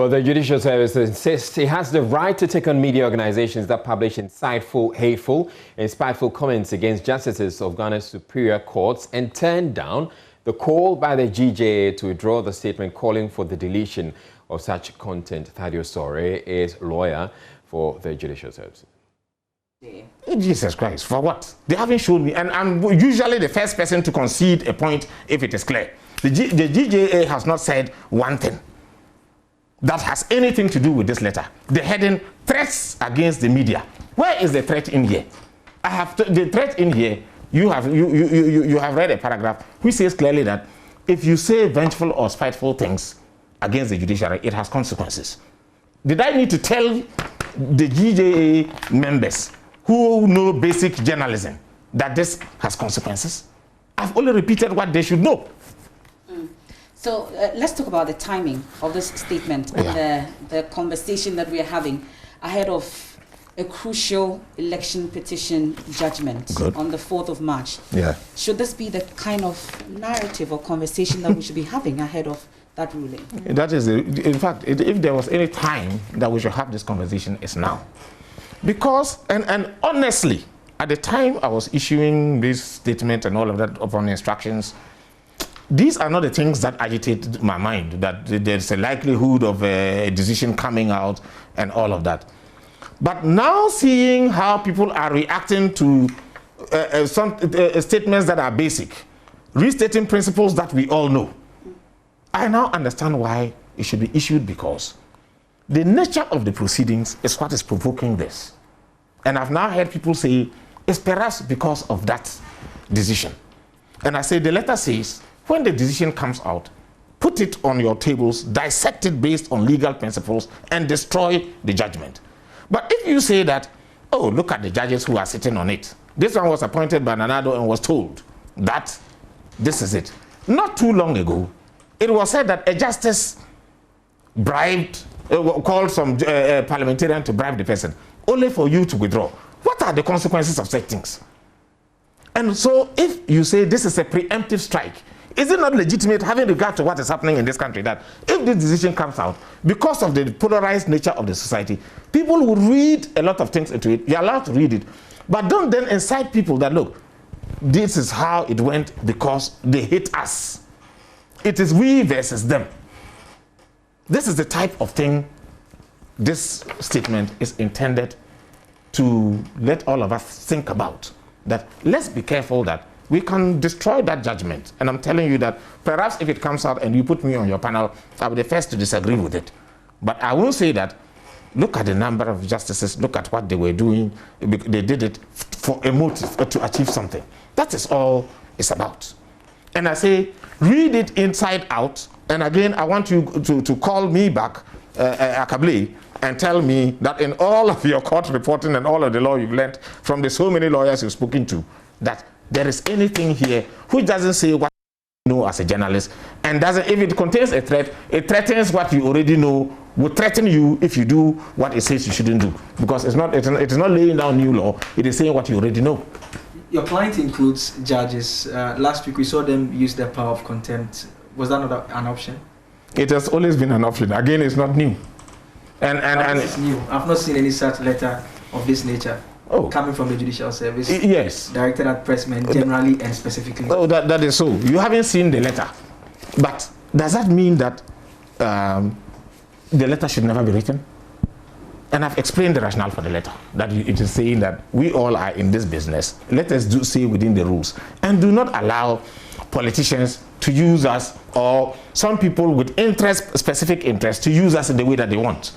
Well, the Judicial Service insists it has the right to take on media organizations that publish inciteful, hateful, and spiteful comments against justices of Ghana's superior courts and turn down the call by the GJA to withdraw the statement calling for the deletion of such content. Thaddeus Sore is lawyer for the Judicial Service. Jesus Christ, for what? They haven't shown me, and I'm usually the first person to concede a point if it is clear. The GJA has not said one thing that has anything to do with this letter. The heading, threats against the media. Where is the threat in here? I have the threat in here. You have read a paragraph which says clearly that if you say vengeful or spiteful things against the judiciary, it has consequences. Did I need to tell the GJA members who know basic journalism that this has consequences? I've only repeated what they should know. So let's talk about the timing of this statement and the conversation that we are having ahead of a crucial election petition judgment on the 4th of March. Yeah. Should this be the kind of narrative or conversation that we should be having ahead of that ruling? That is, in fact, if there was any time that we should have this conversation, it's now. Because, and honestly, at the time I was issuing this statement and all of that upon instructions, these are not the things that agitate my mind, that there's a likelihood of a decision coming out and all of that. But now seeing how people are reacting to some statements that are basic, restating principles that we all know, I now understand why it should be issued, because the nature of the proceedings is what is provoking this. And I've now heard people say, it's perhaps because of that decision. And I say, the letter says, when the decision comes out, put it on your tables, dissect it based on legal principles, and destroy the judgment. But if you say that, oh, look at the judges who are sitting on it. This one was appointed by Nanado and was told that this is it. Not too long ago, it was said that a justice bribed, called some parliamentarian to bribe the person, only for you to withdraw. What are the consequences of such things? And so if you say this is a preemptive strike, is it not legitimate, having regard to what is happening in this country, that if this decision comes out, because of the polarized nature of the society, people will read a lot of things into it. You're allowed to read it. But don't then incite people that, look, this is how it went because they hate us. It is we versus them. This is the type of thing this statement is intended to let all of us think about. That let's be careful that we can destroy that judgment. And I'm telling you that perhaps if it comes out and you put me on your panel, I'll be the first to disagree with it. But I will say that, look at the number of justices, look at what they were doing. They did it for a motive, to achieve something. That is all it's about. And I say, read it inside out. And again, I want you to call me back, Akable, and tell me that in all of your court reporting and all of the law you've learned from the so many lawyers you've spoken to, that there is anything here which doesn't say what you know as a journalist, and doesn't, if it contains a threat, it threatens what you already know, will threaten you if you do what it says you shouldn't do. Because it is not laying down new law, it is saying what you already know. Your client includes judges. Last week we saw them use their power of contempt. Was that not an option? It has always been an option. Again, it's not new. And it's new. I've not seen any such letter of this nature coming from the Judicial Service. Yes. Directed at pressmen generally and specifically. Oh, that is so. You haven't seen the letter. But does that mean that the letter should never be written? And I've explained the rationale for the letter. That it is saying that we all are in this business. Let us stay within the rules. And do not allow politicians to use us, or some people with specific interest, to use us in the way that they want.